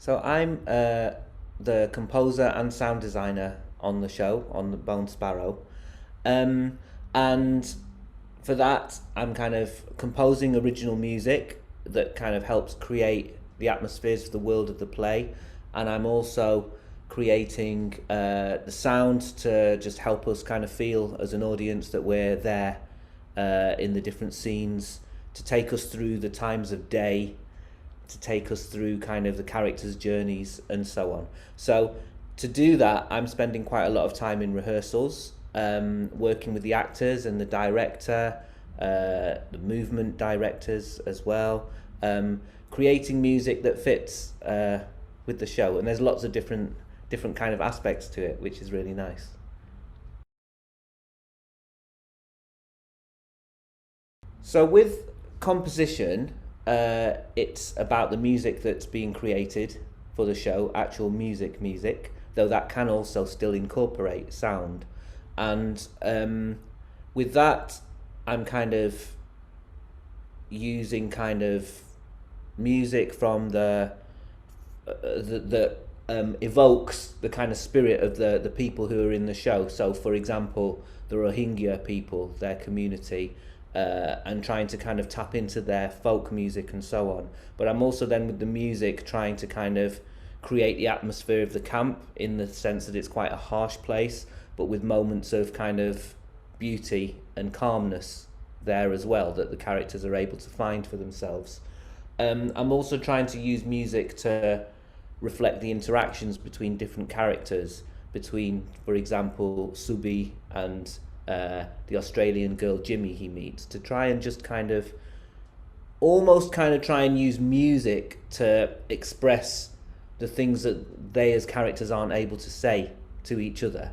So I'm the composer and sound designer on the show, on the Bone Sparrow. Um, and for that, I'm kind of composing original music that kind of helps create the atmospheres of the world of the play. And I'm also creating the sound to just help us kind of feel as an audience that we're there in the different scenes, to take us through the times of day, to take us through kind of the characters' journeys and so on. So to do that, I'm spending quite a lot of time in rehearsals, working with the actors and the director, the movement directors as well, creating music that fits with the show. And there's lots of different kind of aspects to it, which is really nice. So with composition, it's about the music that's being created for the show, actual music, though that can also still incorporate sound. And with that, I'm kind of using kind of music from the evokes the kind of spirit of the people who are in the show. So, for example, the Rohingya people, their community, and trying to kind of tap into their folk music and so on. But I'm also then with the music trying to kind of create the atmosphere of the camp in the sense that it's quite a harsh place, but with moments of kind of beauty and calmness there as well that the characters are able to find for themselves. I'm also trying to use music to reflect the interactions between different characters, between, for example, Subi and the Australian girl Jimmy he meets, to try and just kind of almost kind of try and use music to express the things that they as characters aren't able to say to each other,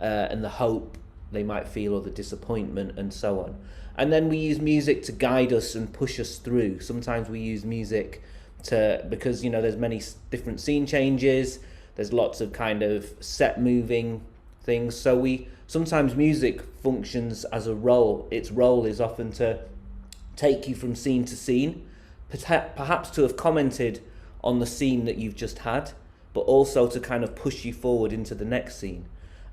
and the hope they might feel or the disappointment and so on. And then we use music to guide us and push us through. Sometimes we use music to, because there's many different scene changes, there's lots of kind of set moving things, so we sometimes music functions as a role. Its role is often to take you from scene to scene, perhaps to have commented on the scene that you've just had, but also to kind of push you forward into the next scene.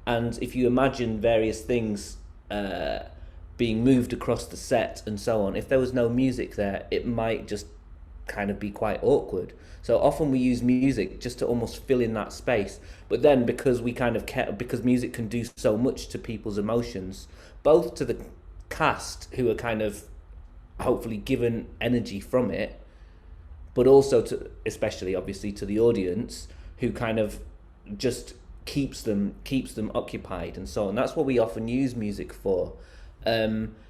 And if you imagine various things being moved across the set and so on, if there was no music there, it might just kind of be quite awkward. So often we use music just to almost fill in that space. But then because we kind of care, because music can do so much to people's emotions, both to the cast who are kind of hopefully given energy from it, but also to, especially obviously to the audience who kind of just keeps them occupied and so on. That's what we often use music for.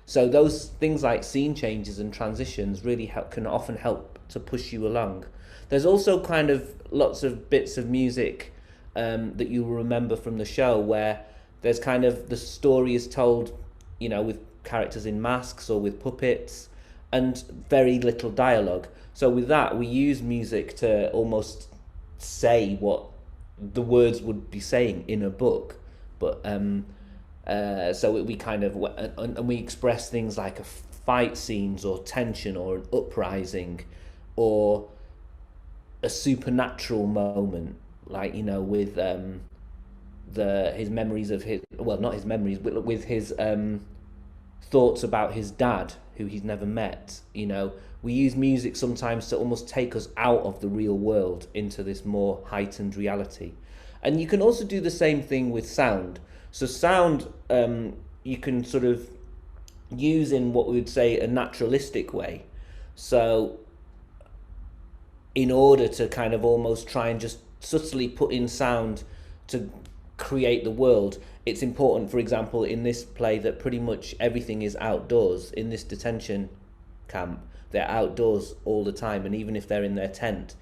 So those things like scene changes and transitions really can often help to push you along. There's also kind of lots of bits of music that you will remember from the show where there's kind of the story is told, with characters in masks or with puppets and very little dialogue. So with that, we use music to almost say what the words would be saying in a book, but so we kind of and we express things like a fight scenes or tension or an uprising or a supernatural moment, like with the his memories of his, well, not his memories, but with his thoughts about his dad who he's never met. We use music sometimes to almost take us out of the real world into this more heightened reality. And you can also do the same thing with sound. So sound, you can sort of use in what we would say a naturalistic way. So in order to kind of almost try and just subtly put in sound to create the world, it's important, for example, in this play that pretty much everything is outdoors. In this detention camp, they're outdoors all the time, and even if they're in their tent,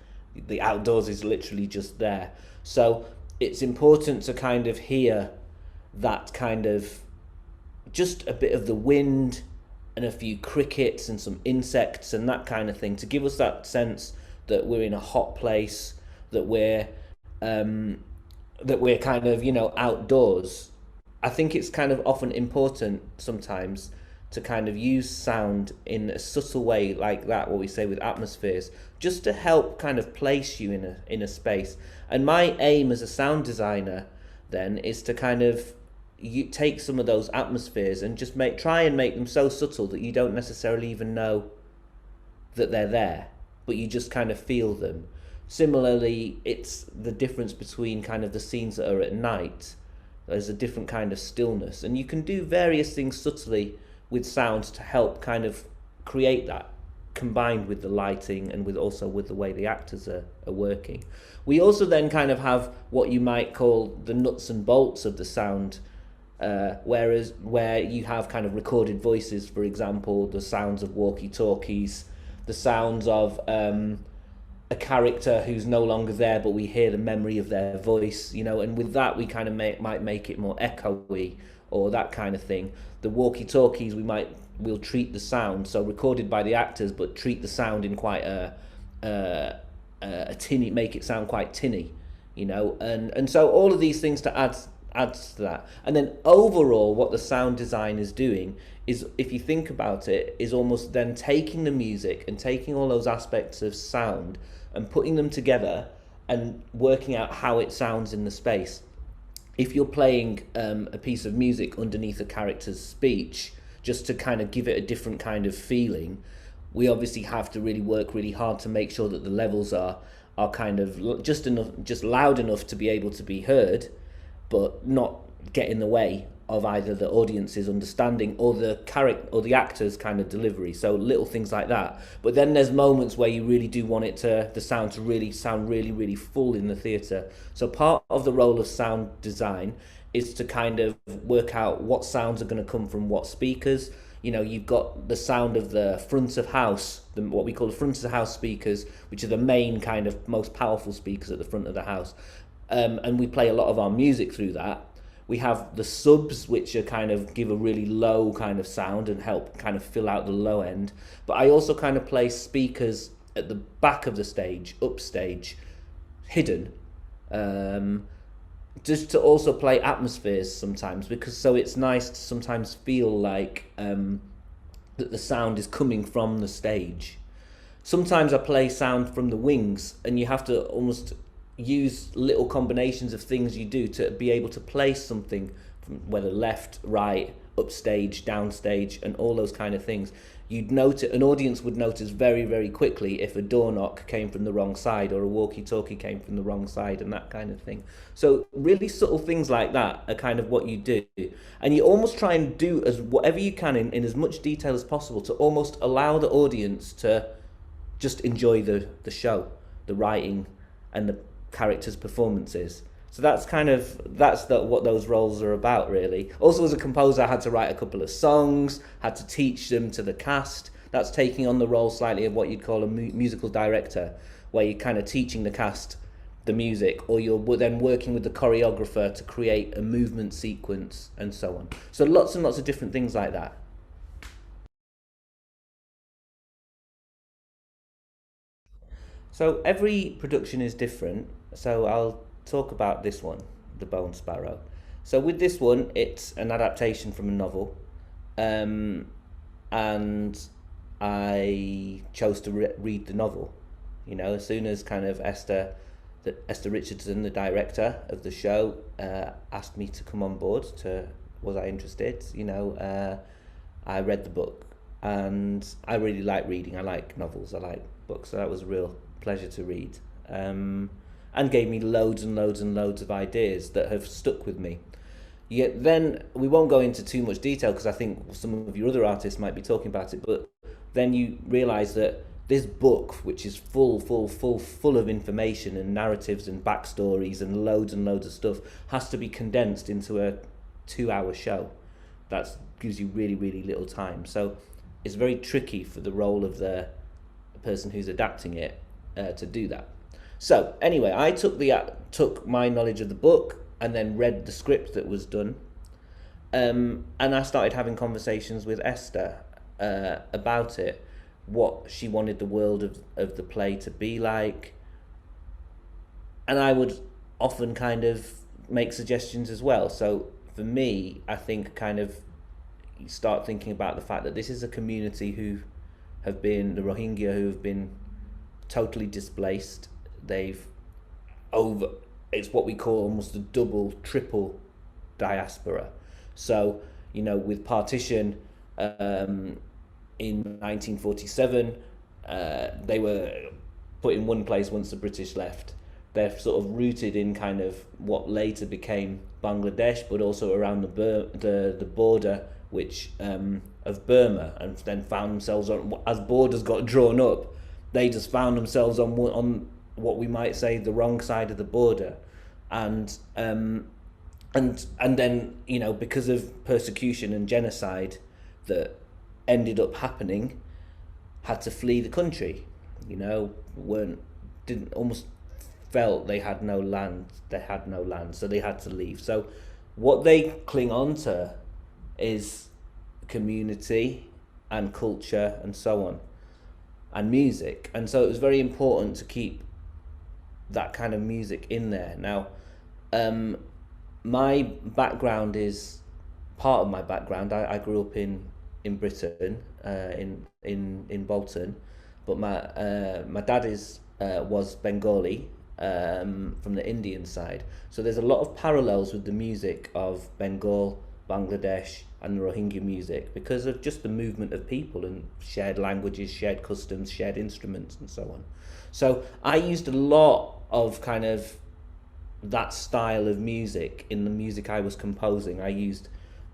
the outdoors is literally just there. So it's important to kind of hear that kind of, just a bit of the wind and a few crickets and some insects and that kind of thing, to give us that sense that we're in a hot place, that we're kind of outdoors. I think it's kind of often important sometimes to kind of use sound in a subtle way like that, what we say with atmospheres, just to help kind of place you in a space. And my aim as a sound designer then is to kind of you take some of those atmospheres and just try and make them so subtle that you don't necessarily even know that they're there, but you just kind of feel them. Similarly, it's the difference between kind of the scenes that are at night. There's a different kind of stillness, and you can do various things subtly with sound to help kind of create that, combined with the lighting and with also with the way the actors are working. We also then kind of have what you might call the nuts and bolts of the sound, where you have kind of recorded voices, for example, the sounds of walkie-talkies, the sounds of a character who's no longer there, but we hear the memory of their voice, and with that we kind of might make it more echoey or that kind of thing. The walkie-talkies, we'll treat the sound, so recorded by the actors, but treat the sound in quite a tinny, make it sound quite tinny, and so all of these things to adds to that. And then overall, what the sound design is doing is, if you think about it, is almost then taking the music and taking all those aspects of sound and putting them together and working out how it sounds in the space. If you're playing a piece of music underneath a character's speech, just to kind of give it a different kind of feeling, we obviously have to really work really hard to make sure that the levels are kind of just loud enough to be able to be heard, but not get in the way of either the audience's understanding or the character or the actor's kind of delivery. So little things like that. But then there's moments where you really do want the sound to really sound really, really full in the theatre. So part of the role of sound design is to kind of work out what sounds are going to come from what speakers. You've got the sound of the front of house, what we call the front of house speakers, which are the main kind of most powerful speakers at the front of the house. And we play a lot of our music through that. We have the subs, which are kind of give a really low kind of sound and help kind of fill out the low end. But I also kind of play speakers at the back of the stage, upstage, hidden, just to also play atmospheres sometimes, because so it's nice to sometimes feel like that the sound is coming from the stage. Sometimes I play sound from the wings, and you have to almost use little combinations of things you do to be able to place something from whether left, right, upstage, downstage, and all those kind of things. An audience would notice very, very quickly if a door knock came from the wrong side or a walkie-talkie came from the wrong side and that kind of thing. So really subtle things like that are kind of what you do. And you almost try and do as whatever you can in as much detail as possible to almost allow the audience to just enjoy the show, the writing and the characters' performances. So that's what those roles are about, really. Also, as a composer, I had to write a couple of songs, had to teach them to the cast. That's taking on the role slightly of what you'd call a musical director, where you're kind of teaching the cast the music, or you're then working with the choreographer to create a movement sequence and so on. So lots and lots of different things like that. So every production is different. So I'll talk about this one, The Bone Sparrow. So with this one, it's an adaptation from a novel, and I chose to read the novel. As soon as kind of Esther Richardson, the director of the show, asked me to come on board. Was I interested? I read the book, and I really like reading. I like novels. I like books. So that was a real pleasure to read, and gave me loads and loads and loads of ideas that have stuck with me. Yet then we won't go into too much detail because I think some of your other artists might be talking about it, but then you realise that this book, which is full of information and narratives and backstories and loads of stuff, has to be condensed into a 2-hour show. That gives you really, really little time. So it's very tricky for the role of the person who's adapting it to do that. So anyway, I took my knowledge of the book and then read the script that was done, and I started having conversations with Esther about it, what she wanted the world of the play to be like, and I would often kind of make suggestions as well. So for me, I think kind of you start thinking about the fact that this is a community who have been, the Rohingya, who have been totally displaced. They've over, it's what we call almost a double, triple diaspora. So, you know, with partition in 1947, they were put in one place once the British left. They're sort of rooted in kind of what later became Bangladesh, but also around the border, which of Burma, and then found themselves on, as borders got drawn up, they just found themselves on what we might say the wrong side of the border, and then, you know, because of persecution and genocide that ended up happening, had to flee the country. You know, didn't almost felt they had no land. So they had to leave. So what they cling on to is community and culture and so on, and music. And so it was very important to keep that kind of music in there. Now, my background is part of my background. I grew up in Britain, in Bolton, but my dad was Bengali, from the Indian side. So there's a lot of parallels with the music of Bengal, Bangladesh, and the Rohingya music because of just the movement of people and shared languages, shared customs, shared instruments, and so on. So I used a lot of kind of that style of music in the music I was composing. I used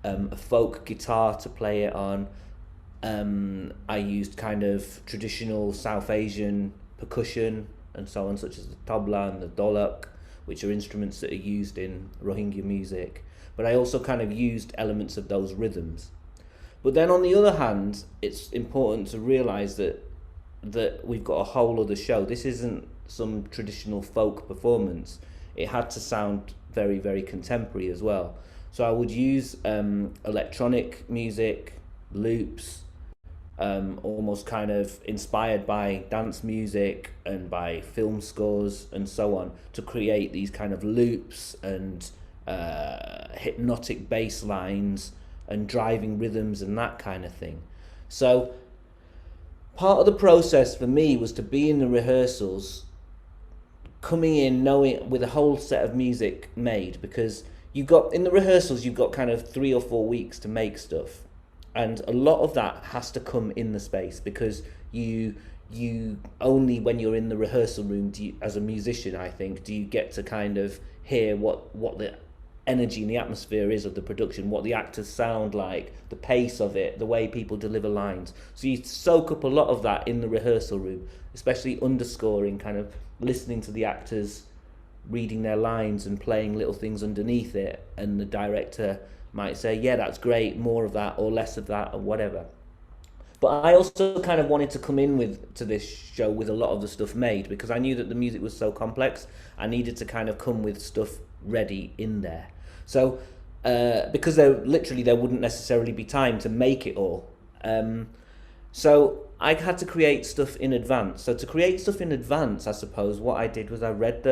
a folk guitar to play it on. I used kind of traditional South Asian percussion and so on, such as the tabla and the dholak, which are instruments that are used in Rohingya music. But I also kind of used elements of those rhythms. But then on the other hand, it's important to realise that we've got a whole other show. This isn't some traditional folk performance. It had to sound very, very contemporary as well. So I would use electronic music, loops, almost kind of inspired by dance music and by film scores and so on, to create these kind of loops and hypnotic bass lines and driving rhythms and that kind of thing. So part of the process for me was to be in the rehearsals, coming in knowing with a whole set of music made, because in the rehearsals you've got kind of 3 or 4 weeks to make stuff, and a lot of that has to come in the space, because you only when you're in the rehearsal room as a musician, I think, do you get to kind of hear what the energy and the atmosphere is of the production, what the actors sound like, the pace of it, the way people deliver lines. So you soak up a lot of that in the rehearsal room, especially underscoring, kind of listening to the actors reading their lines and playing little things underneath it, and the director might say, yeah, that's great, more of that or less of that or whatever. But I also kind of wanted to come in to this show with a lot of the stuff made, because I knew that the music was so complex. I needed to kind of come with stuff ready in there. So because there wouldn't necessarily be time to make it all. So I had to create stuff in advance. So to create stuff in advance, I suppose what I did was I read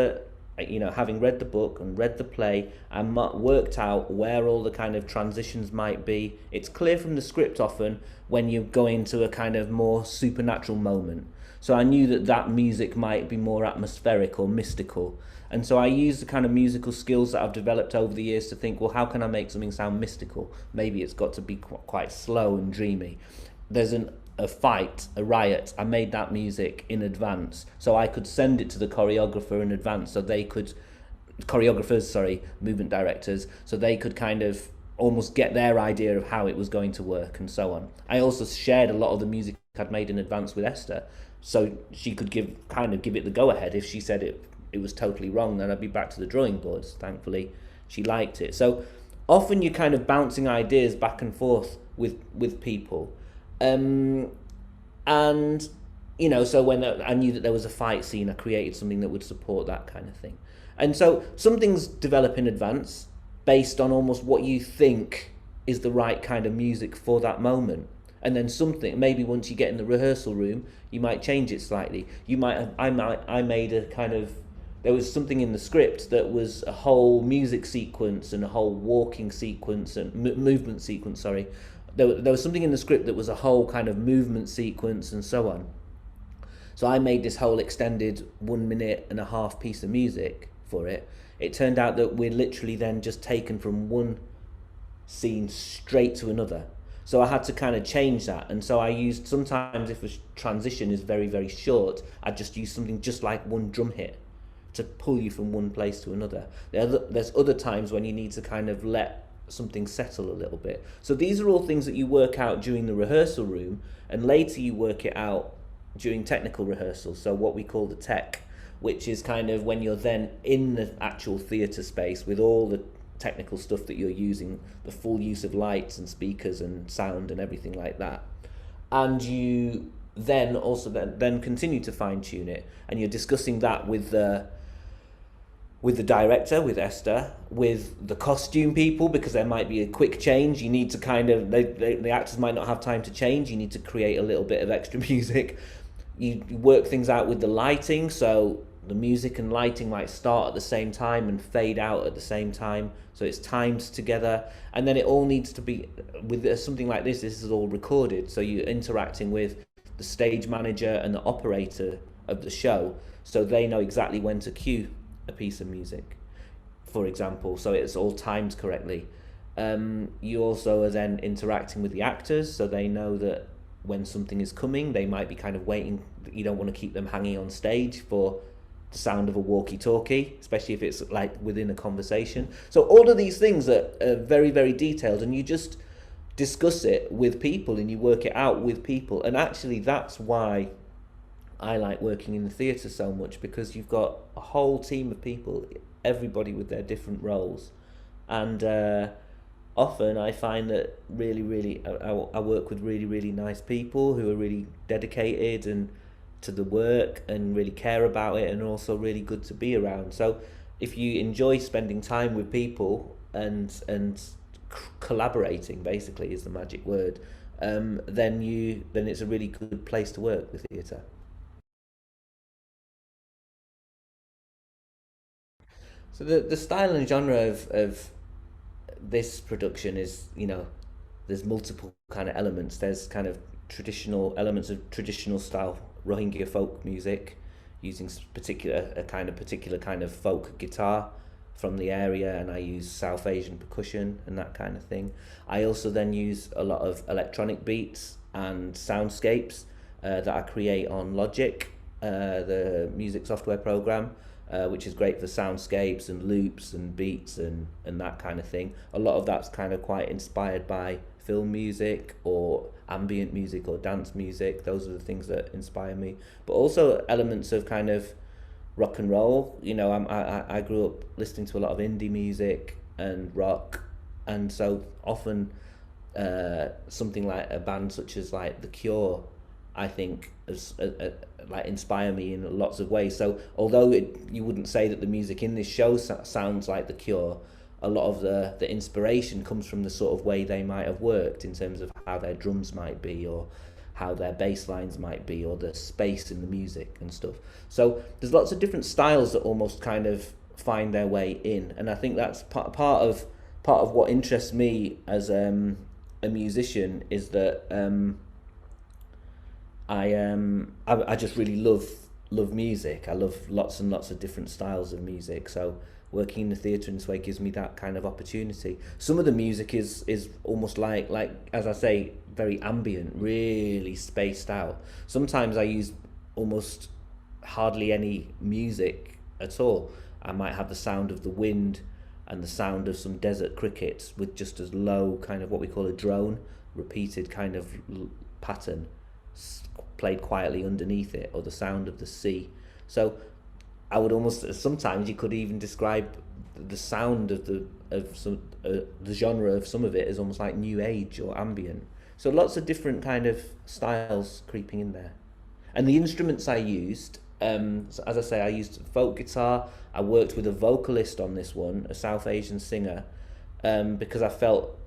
having read the book and read the play, and worked out where all the kind of transitions might be. It's clear from the script often when you go into a kind of more supernatural moment. So I knew that music might be more atmospheric or mystical. And so I used the kind of musical skills that I've developed over the years to think, well, how can I make something sound mystical? Maybe it's got to be quite slow and dreamy. There's a fight, a riot. I made that music in advance, so I could send it to the choreographer in advance, so they could, movement directors, so they could kind of almost get their idea of how it was going to work and so on. I also shared a lot of the music I'd made in advance with Esther, so she could give it the go-ahead. If she said it was totally wrong, then I'd be back to the drawing boards. Thankfully, she liked it. So often you're kind of bouncing ideas back and forth with people. And so when I knew that there was a fight scene, I created something that would support that kind of thing. And so some things develop in advance based on almost what you think is the right kind of music for that moment. And then something, maybe once you get in the rehearsal room, you might change it slightly. I made a kind of, there was something in the script that was a whole music sequence and a whole walking sequence and movement sequence, there was something in the script that was a whole kind of movement sequence and so on. So I made this whole extended 1 minute and a half piece of music for it. It turned out that we're literally then just taken from one scene straight to another. So I had to kind of change that. And so I used, sometimes if a transition is very, very short, I'd just use something just like one drum hit to pull you from one place to another. There's other times when you need to kind of let something settle a little bit. So these are all things that you work out during the rehearsal room, and later you work it out during technical rehearsal. So what we call the tech, which is kind of when you're then in the actual theatre space with all the technical stuff that you're using, the full use of lights and speakers and sound and everything like that. And you then also then continue to fine tune it, and you're discussing that with the director, with Esther, with the costume people, because there might be a quick change. You need to kind of, the actors might not have time to change. You need to create a little bit of extra music. You work things out with the lighting, so the music and lighting might start at the same time and fade out at the same time, so it's timed together. And then it all needs to be, with something like this is all recorded, so you're interacting with the stage manager and the operator of the show, so they know exactly when to cue a piece of music, for example, so it's all timed correctly. You also are then interacting with the actors, so they know that when something is coming, they might be kind of waiting. You don't want to keep them hanging on stage for the sound of a walkie-talkie, especially if it's like within a conversation. So all of these things are very, very detailed, and you just discuss it with people and you work it out with people. And actually that's why I like working in the theatre so much, because you've got a whole team of people, everybody with their different roles. And often I find that really, I work with really, really nice people who are really dedicated and to the work and really care about it, and also really good to be around. So if you enjoy spending time with people and collaborating, basically is the magic word, then it's a really good place to work, the theatre. So the style and genre of this production is, there's multiple kind of elements. There's kind of traditional elements of traditional style Rohingya folk music, using particular kind of folk guitar from the area, and I use South Asian percussion and that kind of thing. I also then use a lot of electronic beats and soundscapes that I create on Logic, the music software program, which is great for soundscapes and loops and beats and that kind of thing. A lot of that's kind of quite inspired by film music or ambient music or dance music. Those are the things that inspire me. But also elements of kind of rock and roll. I grew up listening to a lot of indie music and rock, and so often something like a band such as like The Cure, I think, like inspire me in lots of ways. So although you wouldn't say that the music in this show sounds like The Cure, a lot of the inspiration comes from the sort of way they might have worked in terms of how their drums might be, or how their bass lines might be, or the space in the music and stuff. So there's lots of different styles that almost kind of find their way in, and I think that's part of what interests me as a musician, is that I just really love music. I love lots and lots of different styles of music. So working in the theatre in this way gives me that kind of opportunity. Some of the music is almost like as I say, very ambient, really spaced out. Sometimes I use almost hardly any music at all. I might have the sound of the wind and the sound of some desert crickets with just as low kind of what we call a drone, repeated kind of pattern played quietly underneath it, or the sound of the sea. So I would almost, sometimes you could even describe the sound of the genre of some of it as almost like new age or ambient. So lots of different kind of styles creeping in there. And the instruments I used, so as I say, I used folk guitar. I worked with a vocalist on this one, a South Asian singer, because I felt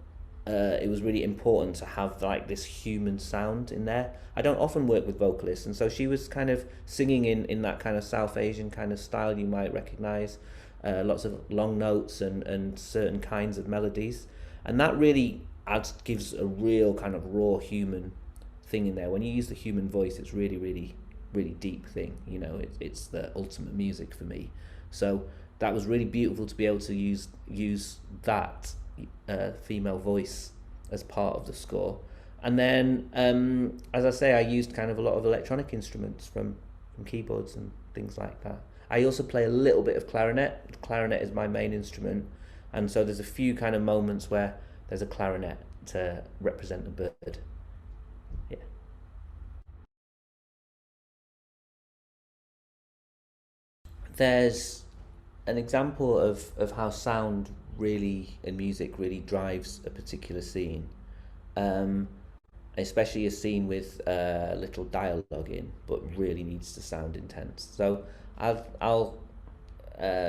it was really important to have like this human sound in there. I don't often work with vocalists, and so she was kind of singing in that kind of South Asian kind of style you might recognize, lots of long notes and certain kinds of melodies, and that really gives a real kind of raw human thing in there. When you use the human voice, it's really, really, really deep thing. You know, it's the ultimate music for me. So that was really beautiful to be able to use that female voice as part of the score. And then, as I say, I used kind of a lot of electronic instruments from keyboards and things like that. I also play a little bit of clarinet. Clarinet is my main instrument, and so there's a few kind of moments where there's a clarinet to represent the bird. Yeah. There's an example of how sound really and music really drives a particular scene. Um, Especially a scene with little dialogue in, but really needs to sound intense. So I'll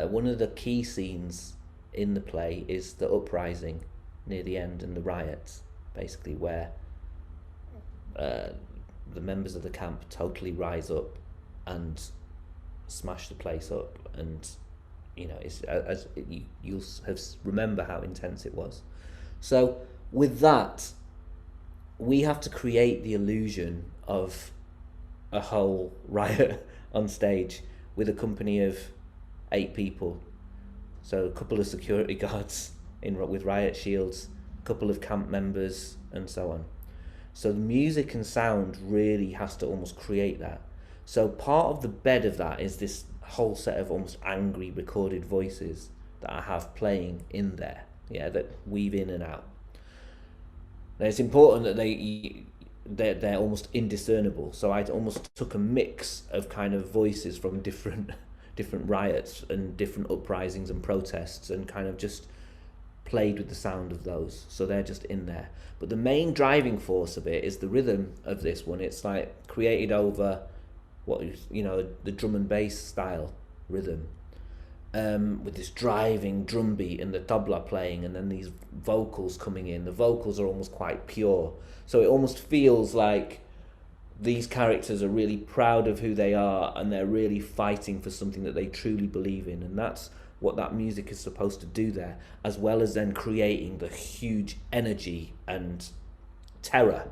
one of the key scenes in the play is the uprising near the end and the riots, basically where uh, the members of the camp totally rise up and smash the place up, and you know it's as you'll have remember how intense it was. So with that, we have to create the illusion of a whole riot on stage with a company of 8 people. So a couple of security guards with riot shields, a couple of camp members, and so on. So the music and sound really has to almost create that. So part of the bed of that is this whole set of almost angry recorded voices that I have playing in there, yeah, that weave in and out. Now it's important that they're almost indiscernible. So I almost took a mix of kind of voices from different different riots and different uprisings and protests, and kind of just played with the sound of those. So they're just in there. But the main driving force of it is the rhythm of this one. It's like created over what is, you know, the drum and bass style rhythm, with this driving drum beat and the tabla playing, and then these vocals coming in. The vocals are almost quite pure, so it almost feels like these characters are really proud of who they are, and they're really fighting for something that they truly believe in, and that's what that music is supposed to do there, as well as then creating the huge energy and terror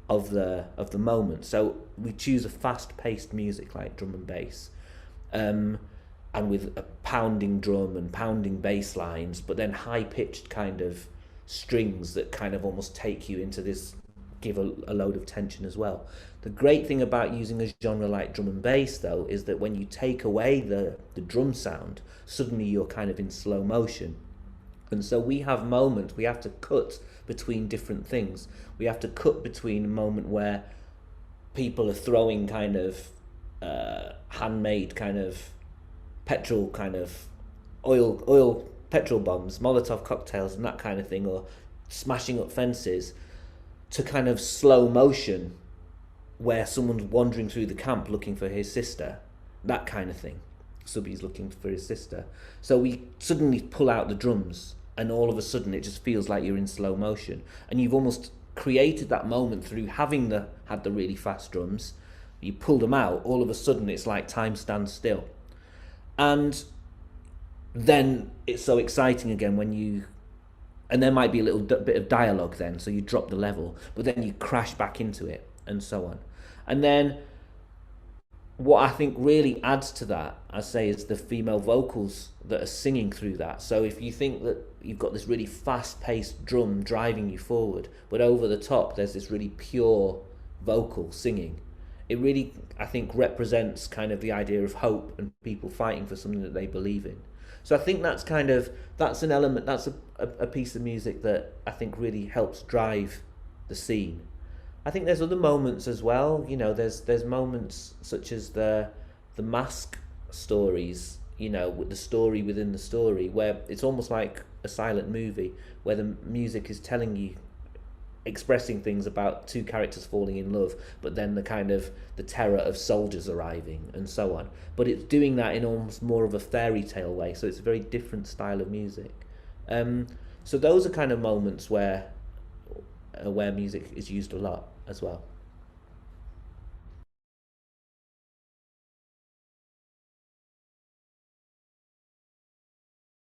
of the moment. So we choose a fast-paced music like drum and bass, and with a pounding drum and pounding bass lines, but then high-pitched kind of strings that kind of almost take you into this, give a load of tension as well. The great thing about using a genre like drum and bass, though, is that when you take away the drum sound, suddenly you're kind of in slow motion. And so we have moments, we have to cut between different things. We have to cut between a moment where people are throwing kind of handmade kind of petrol kind of oil petrol bombs, Molotov cocktails and that kind of thing, or smashing up fences, to kind of slow motion where someone's wandering through the camp looking for his sister, that kind of thing. Subby's looking for his sister. So we suddenly pull out the drums, and all of a sudden it just feels like you're in slow motion, and you've almost created that moment through having had the really fast drums. You pull them out, all of a sudden it's like time stands still, and then it's so exciting again when you, and there might be a little bit of dialogue then, so you drop the level, but then you crash back into it, and so on. And then what I think really adds to that, I say, is the female vocals that are singing through that. So if you think that you've got this really fast-paced drum driving you forward, but over the top there's this really pure vocal singing, it really, I think, represents kind of the idea of hope and people fighting for something that they believe in. So I think that's an element, that's a piece of music that I think really helps drive the scene. I think there's other moments as well. You know, there's moments such as the mask stories, you know, with the story within the story, where it's almost like a silent movie, where the music is telling you, expressing things about two characters falling in love, but then the kind of the terror of soldiers arriving and so on. But it's doing that in almost more of a fairy tale way, so it's a very different style of music. So those are kind of moments where music is used a lot as well.